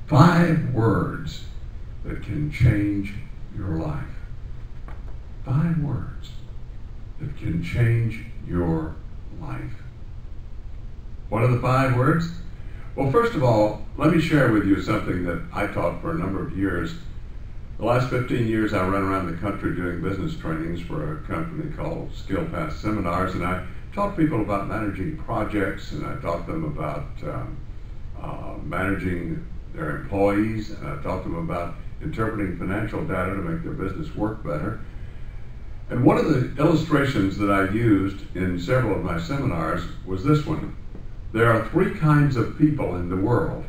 5 words that can change your life. 5 words that can change your life. What are the 5 words? Well, first of all, let me share with you something that I taught for a number of years. The last 15 years I run around the country doing business trainings for a company called SkillPath Seminars, and I taught people about managing projects, and I taught them about managing their employees, and I taught them about interpreting financial data to make their business work better. And one of the illustrations that I used in several of my seminars was this one. There are 3 kinds of people in the world.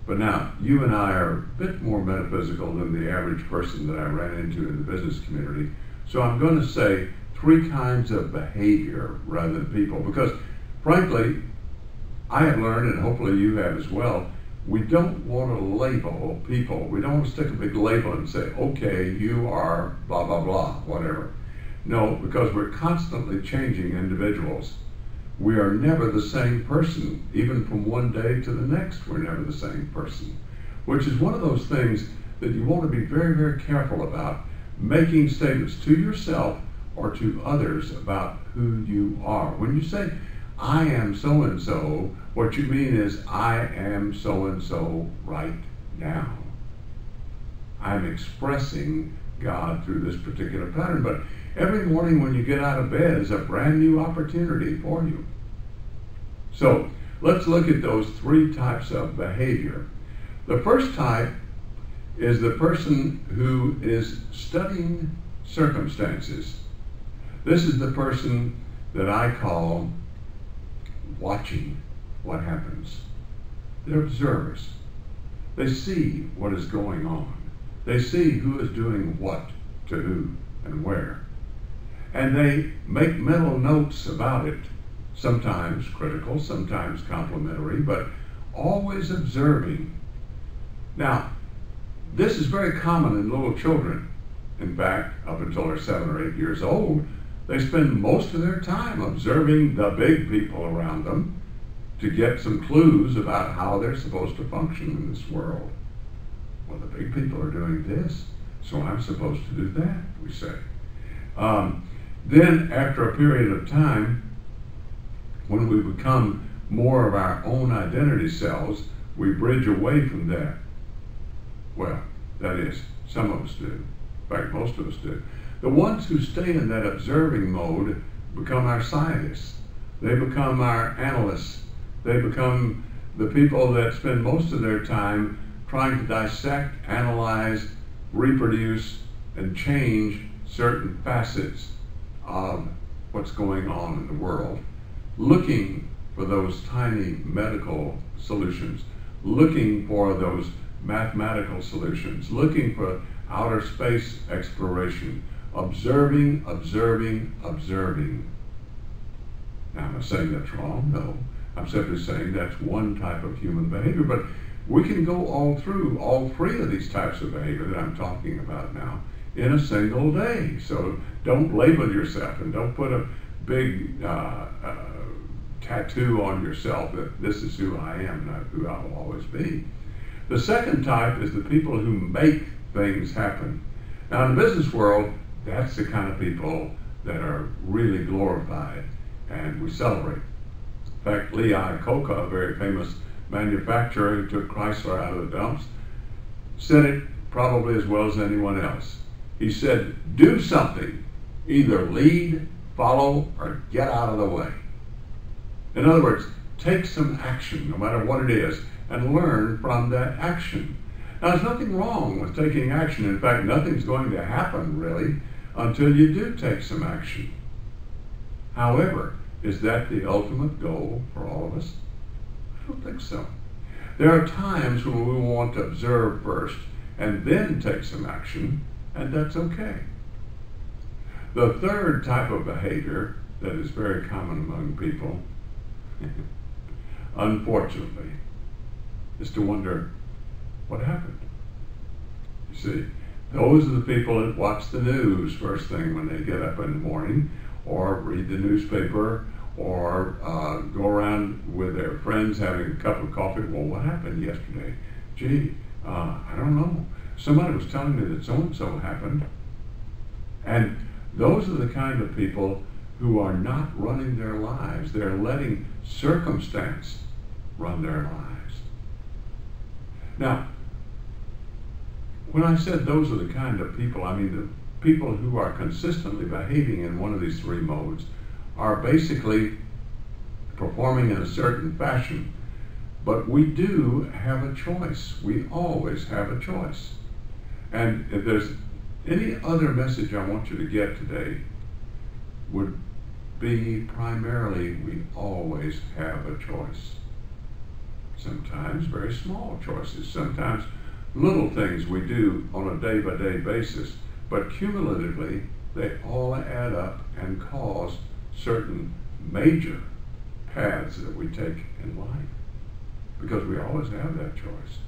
But now, you and I are a bit more metaphysical than the average person that I ran into in the business community. So I'm going to say 3 kinds of behavior rather than people, because frankly, I have learned, and hopefully you have as well, we don't want to label people. We don't want to stick a big label and say, okay, you are blah, blah, blah, whatever. No, because we're constantly changing individuals. We are never the same person. Even from one day to the next, we're never the same person, which is one of those things that you want to be very, very careful about, making statements to yourself or to others about who you are. When you say, I am so-and-so, what you mean is, I am so-and-so right now. I'm expressing God through this particular pattern, but every morning when you get out of bed is a brand new opportunity for you. So let's look at those 3 types of behavior. The first type is the person who is studying circumstances. This is the person that I call watching what happens. They're observers. They see what is going on. They see who is doing what to who and where. And they make mental notes about it, sometimes critical, sometimes complimentary, but always observing. Now, this is very common in little children. In fact, up until they're 7 or 8 years old, they spend most of their time observing the big people around them to get some clues about how they're supposed to function in this world. Well, the big people are doing this, so I'm supposed to do that, we say. Then, after a period of time, when we become more of our own identity selves, we bridge away from that. Well, that is, some of us do. In fact, most of us do. The ones who stay in that observing mode become our scientists. They become our analysts. They become the people that spend most of their time trying to dissect, analyze, reproduce, and change certain facets of what's going on in the world, looking for those tiny medical solutions, looking for those mathematical solutions, looking for outer space exploration, observing, observing, observing. Now, am I saying that's wrong? No. I'm simply saying that's one type of human behavior, but we can go all through all 3 of these types of behavior that I'm talking about now in a single day. So don't label yourself and don't put a big tattoo on yourself that this is who I am, not who I will always be. The second type is the people who make things happen. Now, in the business world, that's the kind of people that are really glorified and we celebrate. In fact, Lee Iacocca, a very famous manufacturer who took Chrysler out of the dumps, said it probably as well as anyone else. He said, do something, either lead, follow, or get out of the way. In other words, take some action, no matter what it is, and learn from that action. Now, there's nothing wrong with taking action. In fact, nothing's going to happen, really, until you do take some action. However, is that the ultimate goal for all of us? I don't think so. There are times when we want to observe first and then take some action, and that's okay. The third type of behavior that is very common among people, unfortunately, is to wonder, what happened? You see, those are the people that watch the news first thing when they get up in the morning, or read the newspaper, or go around with their friends having a cup of coffee. Well, what happened yesterday? gee, I don't know. Somebody was telling me that so-and-so happened. And those are the kind of people who are not running their lives. They're letting circumstance run their lives. Now, when I said those are the kind of people, I mean the people who are consistently behaving in one of these three modes are basically performing in a certain fashion. But we do have a choice. We always have a choice. And if there's any other message I want you to get today, would be primarily we always have a choice. Sometimes very small choices, sometimes little things we do on a day-by-day basis, but cumulatively they all add up and cause certain major paths that we take in life, because we always have that choice.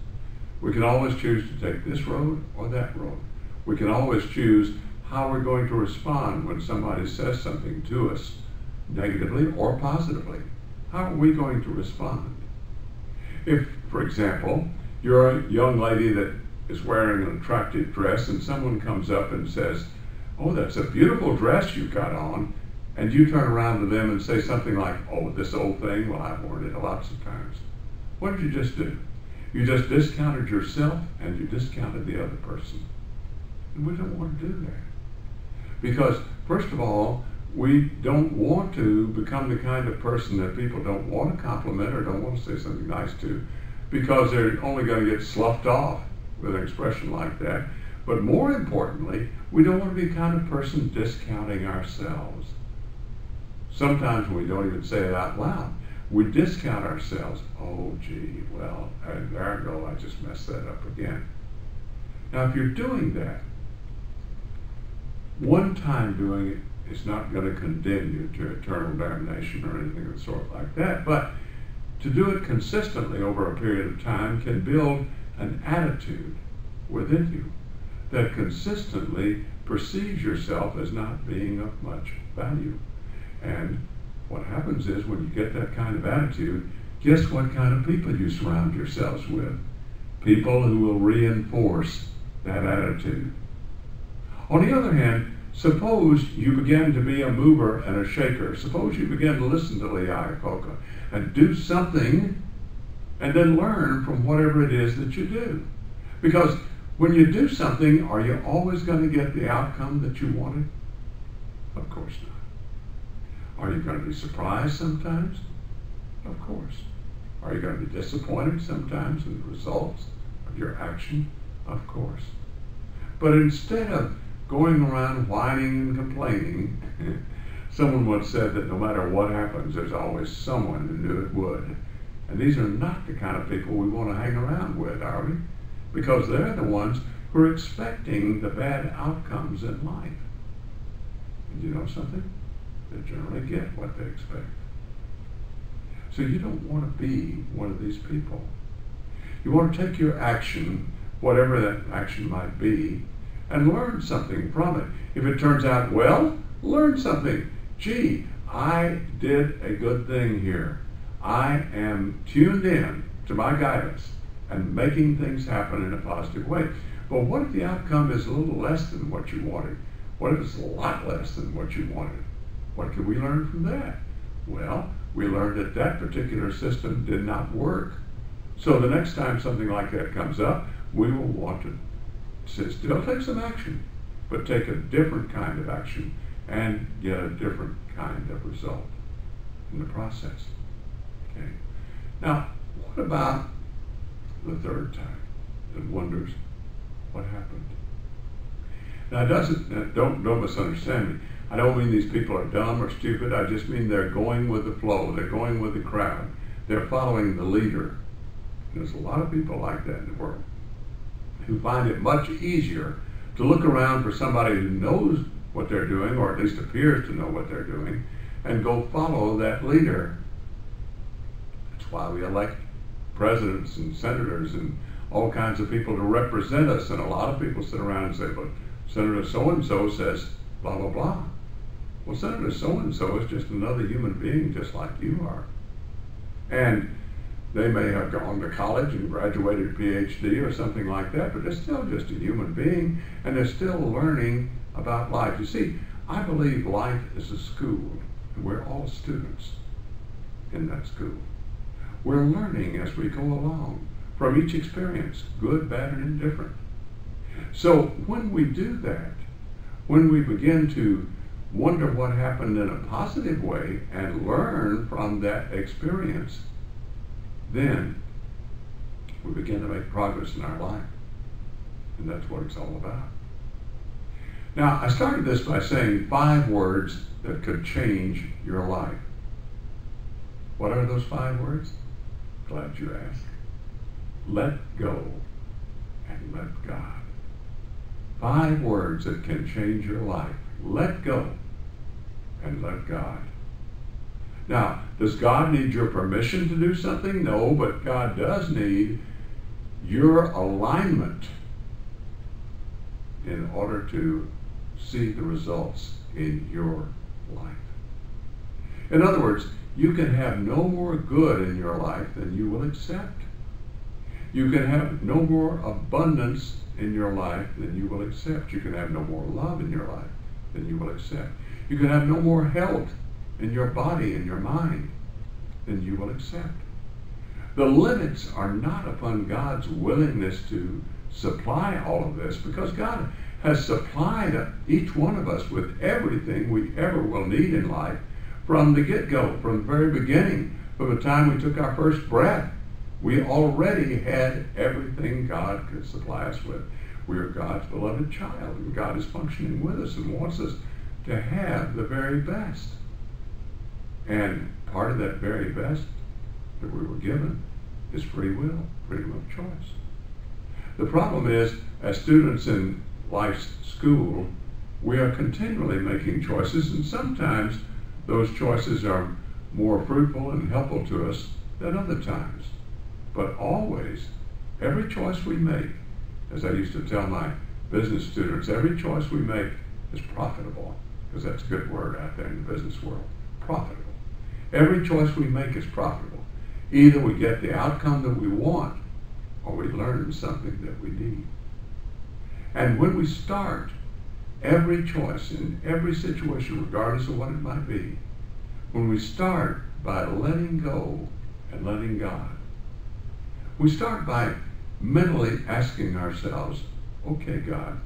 We can always choose to take this road or that road. We can always choose how we're going to respond when somebody says something to us, negatively or positively. How are we going to respond? If, for example, you're a young lady that is wearing an attractive dress and someone comes up and says, "Oh, that's a beautiful dress you've got on," and you turn around to them and say something like, "Oh, this old thing, well, I've worn it lots of times." What did you just do? You just discounted yourself and you discounted the other person. And we don't want to do that. Because, first of all, we don't want to become the kind of person that people don't want to compliment or don't want to say something nice to, because they're only going to get sloughed off with an expression like that. But more importantly, we don't want to be the kind of person discounting ourselves. Sometimes we don't even say it out loud. We discount ourselves. Oh, gee, well, there I go, I just messed that up again. Now, if you're doing that, one time doing it is not going to condemn you to eternal damnation or anything of the sort like that, but to do it consistently over a period of time can build an attitude within you that consistently perceives yourself as not being of much value. And what happens is, when you get that kind of attitude, guess what kind of people you surround yourselves with? People who will reinforce that attitude. On the other hand, suppose you begin to be a mover and a shaker. Suppose you begin to listen to Lee Iacocca and do something and then learn from whatever it is that you do. Because when you do something, are you always going to get the outcome that you wanted? Of course not. Are you going to be surprised sometimes? Of course. Are you going to be disappointed sometimes in the results of your action? Of course. But instead of going around whining and complaining, someone once said that no matter what happens, there's always someone who knew it would. And these are not the kind of people we want to hang around with, are we? Because they're the ones who are expecting the bad outcomes in life. And you know something? They generally get what they expect. So you don't want to be one of these people. You want to take your action, whatever that action might be, and learn something from it. If it turns out well, learn something. Gee, I did a good thing here. I am tuned in to my guidance and making things happen in a positive way. But what if the outcome is a little less than what you wanted? What if it's a lot less than what you wanted? What can we learn from that? Well, we learned that that particular system did not work. So the next time something like that comes up, we will want to still take some action, but take a different kind of action and get a different kind of result in the process. Okay. Now, what about the third time that wonders what happened? Now, don't misunderstand me. I don't mean these people are dumb or stupid. I just mean they're going with the flow. They're going with the crowd. They're following the leader. There's a lot of people like that in the world who find it much easier to look around for somebody who knows what they're doing, or at least appears to know what they're doing, and go follow that leader. That's why we elect presidents and senators and all kinds of people to represent us. And a lot of people sit around and say, "But Senator so-and-so says blah, blah, blah." Well, Senator so-and-so is just another human being just like you are. And They may have gone to college and graduated a PhD or something like that, but they're still just a human being, and they're still learning about life. You see, I believe life is a school, and we're all students in that school. We're learning as we go along from each experience, good, bad, and indifferent. So when we do that, when we begin to wonder what happened in a positive way and learn from that experience, then we begin to make progress in our life. And that's what it's all about. Now, I started this by saying 5 words that could change your life. What are those 5 words? Glad you asked. Let go and let God. 5 words that can change your life. Let go and let God. Now, does God need your permission to do something? No, but God does need your alignment in order to see the results in your life. In other words, you can have no more good in your life than you will accept. You can have no more abundance in your life than you will accept. You can have no more love in your life than you will accept. You can have no more health in your body and your mind than you will accept. The limits are not upon God's willingness to supply all of this, because God has supplied each one of us with everything we ever will need in life from the get-go, from the very beginning, from the time we took our first breath. We already had everything God could supply us with. We are God's beloved child, and God is functioning with us and wants us to have the very best. And part of that very best that we were given is free will, freedom of choice. The problem is, as students in life's school, we are continually making choices, and sometimes those choices are more fruitful and helpful to us than other times. But always, every choice we make, as I used to tell my business students, every choice we make is profitable, because that's a good word out there in the business world, profitable. Every choice we make is profitable. Either we get the outcome that we want, or we learn something that we need. And when we start every choice in every situation, regardless of what it might be, when we start by letting go and letting God, we start by mentally asking ourselves, okay, God,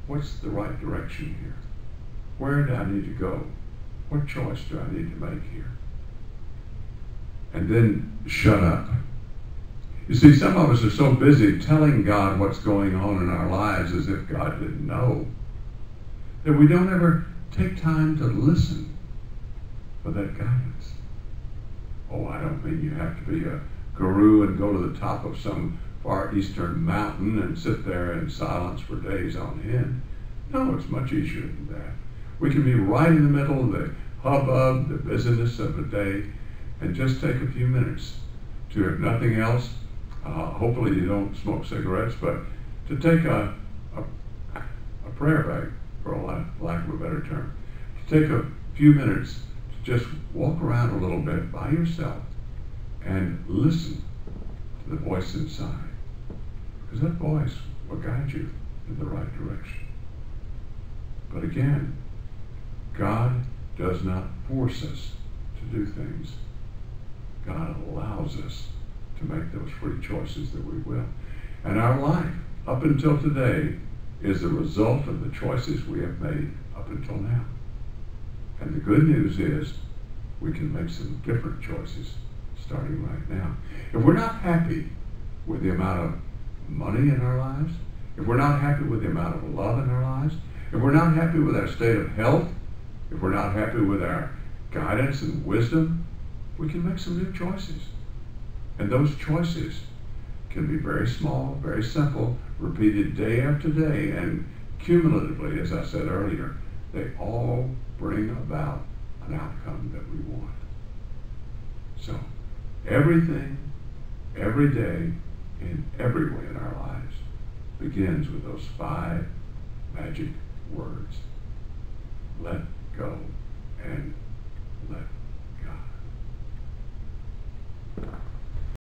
what's the right direction here? Where do I need to go? What choice do I need to make here? And then shut up. You see, some of us are so busy telling God what's going on in our lives as if God didn't know, that we don't ever take time to listen for that guidance. Oh, I don't mean you have to be a guru and go to the top of some far eastern mountain and sit there in silence for days on end. No, it's much easier than that. We can be right in the middle of the hubbub, the busyness of the day, and just take a few minutes to, if nothing else, hopefully you don't smoke cigarettes, but to take a prayer break, for lack of a better term, to take a few minutes to just walk around a little bit by yourself and listen to the voice inside, because that voice will guide you in the right direction. But again, God does not force us to do things. God allows us to make those free choices that we will. And our life, up until today, is the result of the choices we have made up until now. And the good news is we can make some different choices starting right now. If we're not happy with the amount of money in our lives, if we're not happy with the amount of love in our lives, if we're not happy with our state of health, if we're not happy with our guidance and wisdom, we can make some new choices. And those choices can be very small, very simple, repeated day after day, and cumulatively, as I said earlier, they all bring about an outcome that we want. So, everything, every day, in every way in our lives begins with those 5 magic words. Let go and let